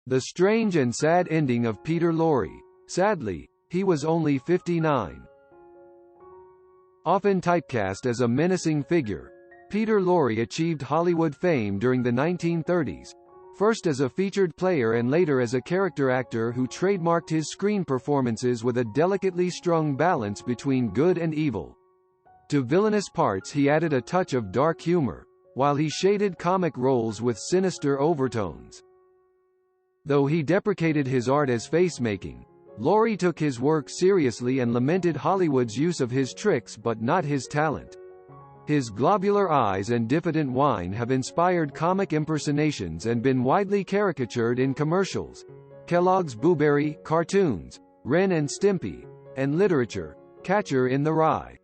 The strange and sad ending of Peter Lorre. Sadly, he was only 59. Often typecast as a menacing figure, Peter Lorre achieved Hollywood fame during the 1930s, first as a featured player and later as a character actor who trademarked his screen performances with a delicately strung balance between good and evil. To villainous parts he added a touch of dark humor, while he shaded comic roles with sinister overtones. Though he deprecated his art as face-making, Lorre took his work seriously and lamented Hollywood's use of his tricks but not his talent. His globular eyes and diffident whine have inspired comic impersonations and been widely caricatured in commercials, Kellogg's Blueberry, cartoons, Ren and Stimpy, and literature, Catcher in the Rye.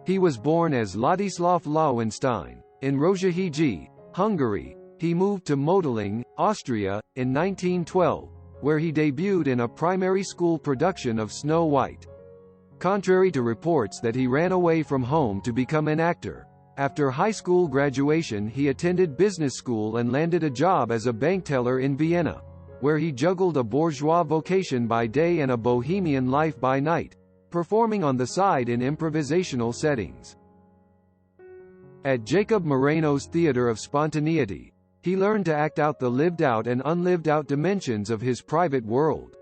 He was born as Ladislav Lauenstein, in Rozsahegyi, Hungary. He moved to Mödling, Austria, in 1912, where he debuted in a primary school production of Snow White. Contrary to reports that he ran away from home to become an actor, after high school graduation he attended business school and landed a job as a bank teller in Vienna, where he juggled a bourgeois vocation by day and a bohemian life by night, performing on the side in improvisational settings. At Jacob Moreno's Theatre of Spontaneity, he learned to act out the lived-out and unlived-out dimensions of his private world.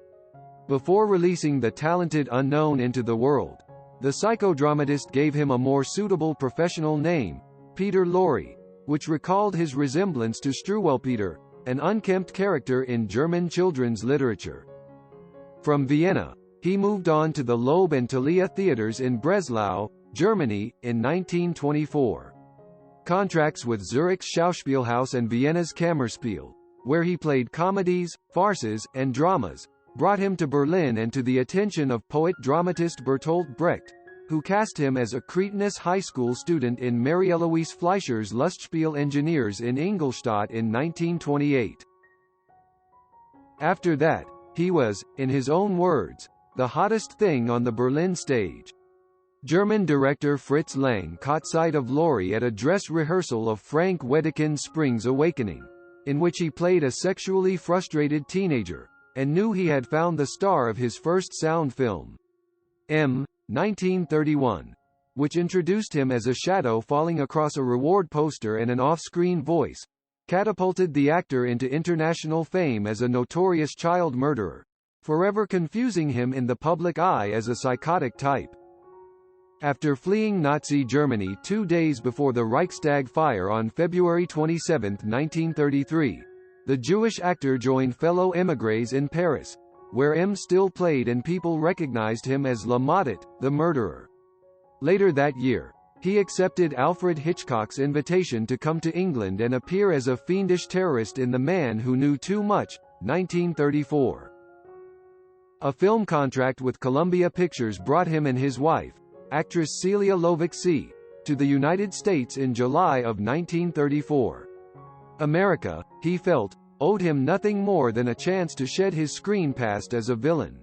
Before releasing the talented unknown into the world, the psychodramatist gave him a more suitable professional name, Peter Lorre, which recalled his resemblance to Struwwelpeter, an unkempt character in German children's literature. From Vienna, he moved on to the Loeb and Thalia theaters in Breslau, Germany, in 1924. Contracts with Zurich's Schauspielhaus and Vienna's Kammerspiel, where he played comedies, farces, and dramas, brought him to Berlin and to the attention of poet-dramatist Bertolt Brecht, who cast him as a cretinous high school student in Marie-Eloise Fleischer's Lustspiel Engineers in Ingolstadt in 1928. After that, he was, in his own words, the hottest thing on the Berlin stage. German director Fritz Lang caught sight of Lorre at a dress rehearsal of Frank Wedekind's Spring's Awakening, in which he played a sexually frustrated teenager, and knew he had found the star of his first sound film, M. 1931, which introduced him as a shadow falling across a reward poster and an off-screen voice, catapulted the actor into international fame as a notorious child murderer, forever confusing him in the public eye as a psychotic type. After fleeing Nazi Germany 2 days before the Reichstag fire on February 27, 1933, the Jewish actor joined fellow émigrés in Paris, where M still played and people recognized him as La Motte, the murderer. Later that year, he accepted Alfred Hitchcock's invitation to come to England and appear as a fiendish terrorist in The Man Who Knew Too Much, 1934. A film contract with Columbia Pictures brought him and his wife, actress Celia Lovick to the United States in July of 1934. America, he felt, owed him nothing more than a chance to shed his screen past as a villain.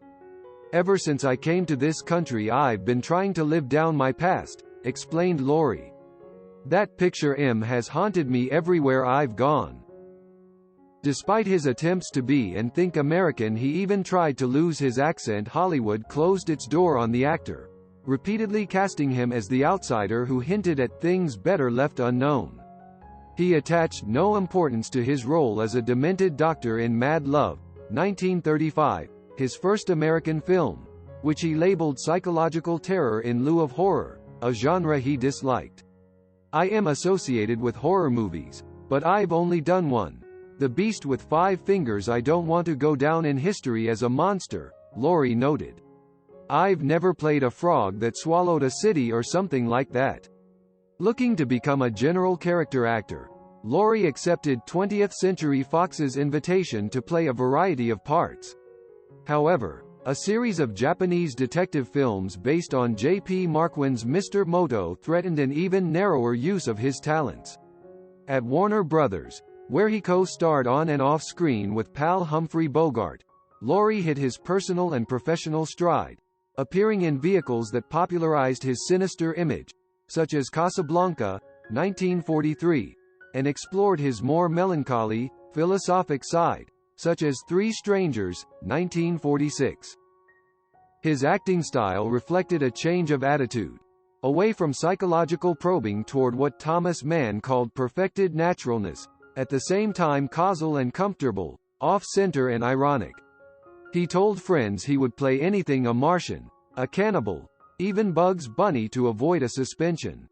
"Ever since I came to this country I've been trying to live down my past," explained Lorre. "That picture M has haunted me everywhere I've gone." Despite his attempts to be and think American, he even tried to lose his accent. Hollywood closed its door on the actor, repeatedly casting him as the outsider who hinted at things better left unknown. He attached no importance to his role as a demented doctor in Mad Love, 1935, his first American film, which he labeled psychological terror in lieu of horror, a genre he disliked. "I am associated with horror movies, but I've only done one. The Beast with 5 Fingers. I don't want to go down in history as a monster," Lorre noted. "I've never played a frog that swallowed a city or something like that." Looking to become a general character actor, Lorre accepted 20th Century Fox's invitation to play a variety of parts. However, a series of Japanese detective films based on J.P. Marquand's Mr. Moto threatened an even narrower use of his talents. At Warner Brothers, where he co-starred on and off-screen with pal Humphrey Bogart, Lorre hit his personal and professional stride, appearing in vehicles that popularized his sinister image, such as Casablanca, 1943, and explored his more melancholy, philosophic side, such as Three Strangers, 1946. His acting style reflected a change of attitude, away from psychological probing toward what Thomas Mann called perfected naturalness, at the same time causal and comfortable, off-center and ironic. He told friends he would play anything: a Martian, a cannibal, even Bugs Bunny to avoid a suspension.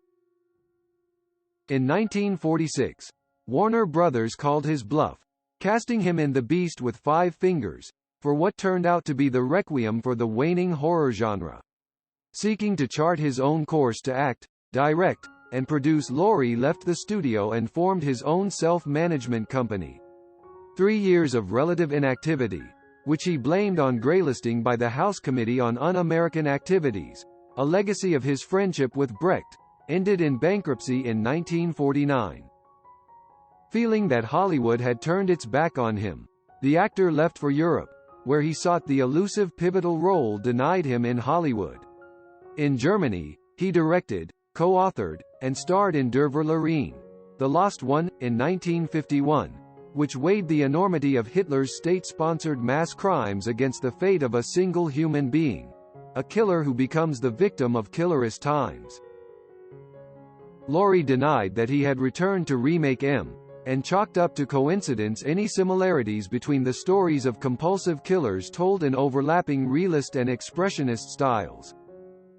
In 1946, Warner Brothers called his bluff, casting him in The Beast with Five Fingers, for what turned out to be the requiem for the waning horror genre. Seeking to chart his own course to act, direct, and produce, Lorre left the studio and formed his own self-management company. 3 years of relative inactivity, which he blamed on graylisting by the House Committee on Un-American Activities, a legacy of his friendship with Brecht, ended in bankruptcy in 1949. Feeling that Hollywood had turned its back on him, the actor left for Europe, where he sought the elusive pivotal role denied him in Hollywood. In Germany, he directed, co-authored, and starred in Der Verlorene, The Lost One, in 1951, which weighed the enormity of Hitler's state-sponsored mass crimes against the fate of a single human being, a killer who becomes the victim of killerist times. Lorre denied that he had returned to remake M, and chalked up to coincidence any similarities between the stories of compulsive killers told in overlapping realist and expressionist styles.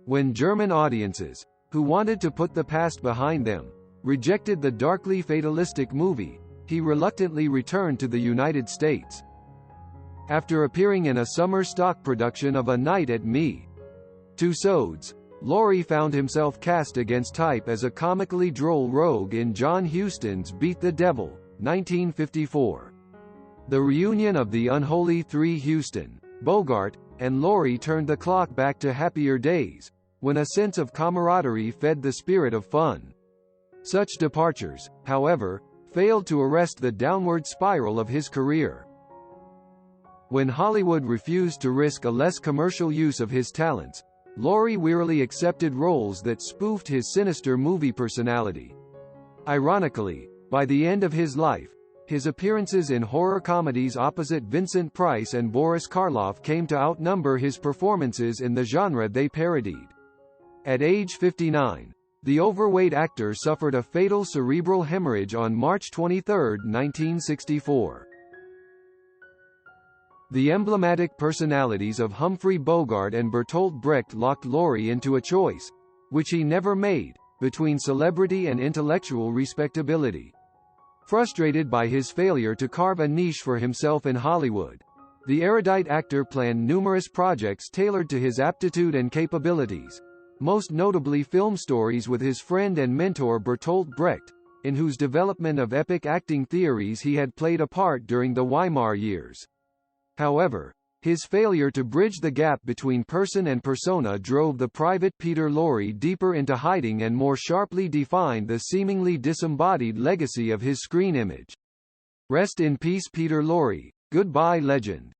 When German audiences, who wanted to put the past behind them, rejected the darkly fatalistic movie, he reluctantly returned to the United States. After appearing in a summer stock production of A Night at Me, Tussauds, Lorre found himself cast against type as a comically droll rogue in John Huston's Beat the Devil, 1954. The reunion of the unholy three, Huston, Bogart, and Lorre, turned the clock back to happier days, when a sense of camaraderie fed the spirit of fun. Such departures, however, failed to arrest the downward spiral of his career. When Hollywood refused to risk a less commercial use of his talents, Lorre wearily accepted roles that spoofed his sinister movie personality. Ironically, by the end of his life, his appearances in horror comedies opposite Vincent Price and Boris Karloff came to outnumber his performances in the genre they parodied. At age 59, the overweight actor suffered a fatal cerebral hemorrhage on March 23, 1964. The emblematic personalities of Humphrey Bogart and Bertolt Brecht locked Lorre into a choice, which he never made, between celebrity and intellectual respectability. Frustrated by his failure to carve a niche for himself in Hollywood, the erudite actor planned numerous projects tailored to his aptitude and capabilities, most notably film stories with his friend and mentor Bertolt Brecht, in whose development of epic acting theories he had played a part during the Weimar years. However, his failure to bridge the gap between person and persona drove the private Peter Lorre deeper into hiding and more sharply defined the seemingly disembodied legacy of his screen image. Rest in peace, Peter Lorre. Goodbye, legend.